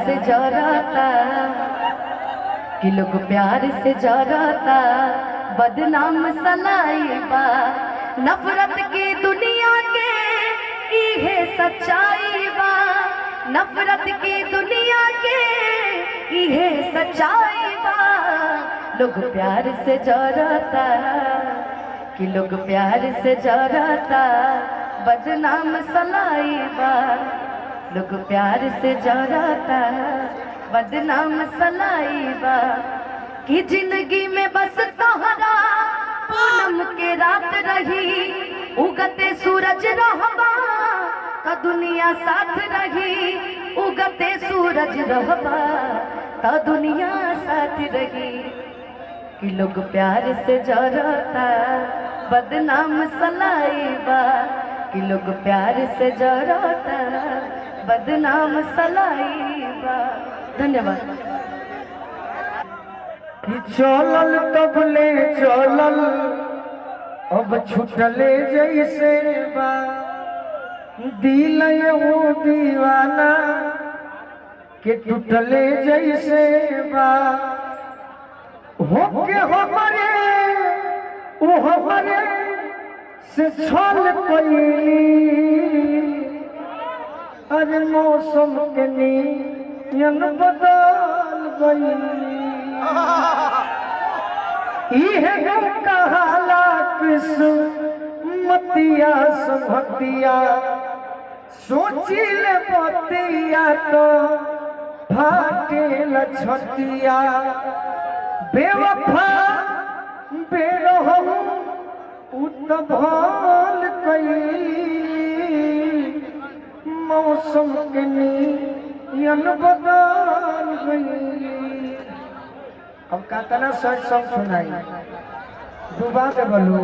से जराता कि लोग प्यार से जराता बदनाम सलाई बा नफरत की दुनिया के इहे सच्चाई बा नफरत की दुनिया के इहे सच्चाई बा लोग प्यार से जराता कि लोग प्यार से जराता बदनाम सलाई बा लोग प्यार से जराता बदनाम सलाई बा कि जिंदगी में बस तोहरा पूनम के रात रही उगते सूरज रहबा का दुनिया साथ रही उगते सूरज रहबा का दुनिया साथ रही कि लोग प्यार से जराता बदनाम सलाई बा कि लोग प्यार से जराता बदनाम सलाई बा। धन्यवाद। चलल तबले चलल अब छुटले जैसे बा दिल वो दीवाना के टूटले जैसे बा होके हमारे वो हमारे से छल कैली अरे मौसम के नियन बदल गई इहे कहाला किस्मतिया संभतिया सोचिले बतिया तो फाटेल छतिया बेवफा बेरहम उतभल कैली मौसम के नियन बदल गई। अब कातना सच सॉन्ग सुनाई डूबा के बोलो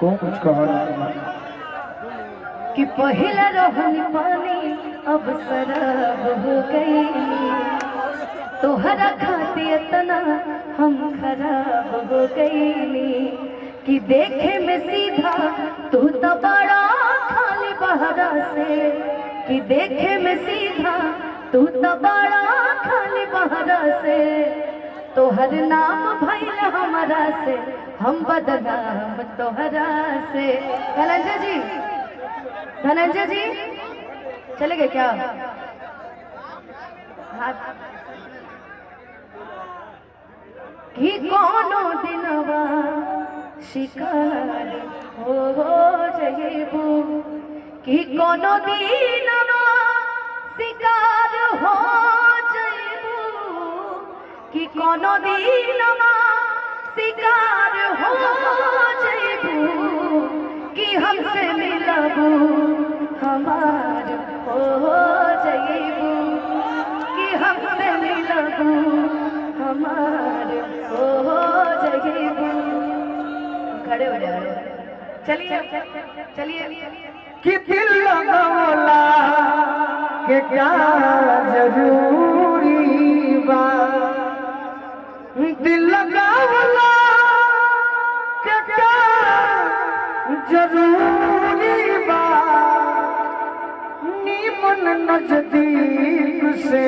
को कुछ कहो कि पहला रहनी पानी अब शराब हो गई तोहरा खाते इतना हम खराब हो गई कि देखे में सीधा तू तो बड़ा खाली बहरा से कि देखे में सीधा तू तो बड़ा खाली बहरा से तोहर नाम भइल हमारा से हम बदनाम तोहरा से। धनंजय जी चले गए क्या? कि कोनो दिनवा शिकार हो जइबू कि कोनो दिनवा शिकार हो जइबू कि कोनो दिनवा शिकार हो जइबू कि हमसे मिलबू हमार हो जइबू कि हमसे मिलबू हमार हो जइबू। खड़े हो जाओ चलिए चलिए कि दिल लगौला के क्या जरूरी बा दिल लगौला के क्या जरूरी बा नीमन नजदीक से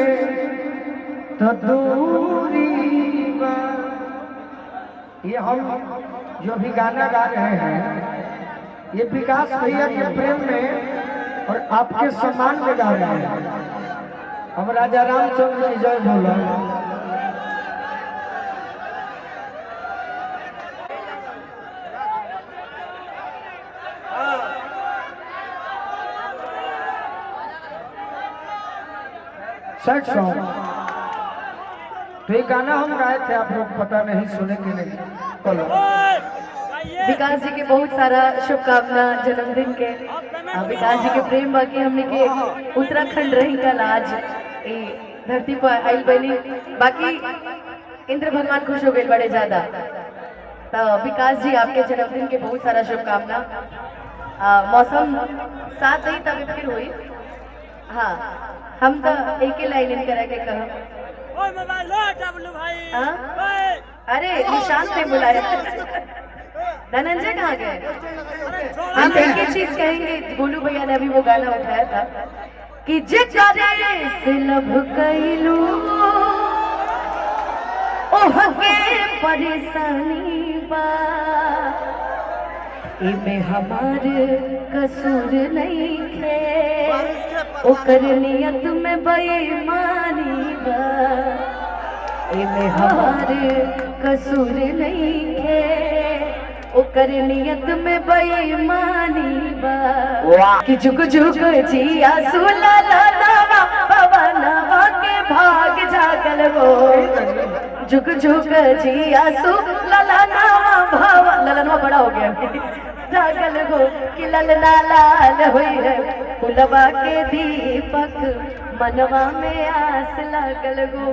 तो दूरी बा। ये हम जो भी गाना गा रहे हैं ये विकास भैया के प्रेम में और आपके सम्मान में गा रहे हैं। हम राजा रामचंद्र की जय बोलो। सैड सॉन्ग तो ये गाना हम गाए थे आप लोग पता नहीं सुने कि नहीं। बोलो विकास जी के बहुत सारा शुभकामना जन्मदिन के। विकास जी के प्रेम बाकी हमने के उत्तराखंड रही कल आज धरती पर आइल बनी बाकी इंद्र भगवान खुश हो गए बड़े ज्यादा। तो विकास जी आपके जन्मदिन के बहुत सारा शुभकामना। मौसम साथ ही तब फिर हुई। हाँ हम तो एक ही लाइन करा के कहा अरे निशांत ने बुलाया। धनंजय कहाँ गए? हम एक ही चीज कहेंगे, गोलू भैया ने अभी वो गाना उठाया था कि जेकरे से लब कैलू ओहके परेशानी बा, इमे हमार कसूर नहीं खे, ओकर नियत में बेईमानी बा, इमे हमार कसूर नहीं खे, ओकर नियत में बेईमानी बा। कि जुग जुग जिया सुला लावा पवनवा के भाग जागल हो, जुग जुग जिया सुला लावा भाव ललनवा बड़ा हो गया जागल हो, कि ललना लाल हुई है फुलवा के दीपक मनवा में आस लागल हो,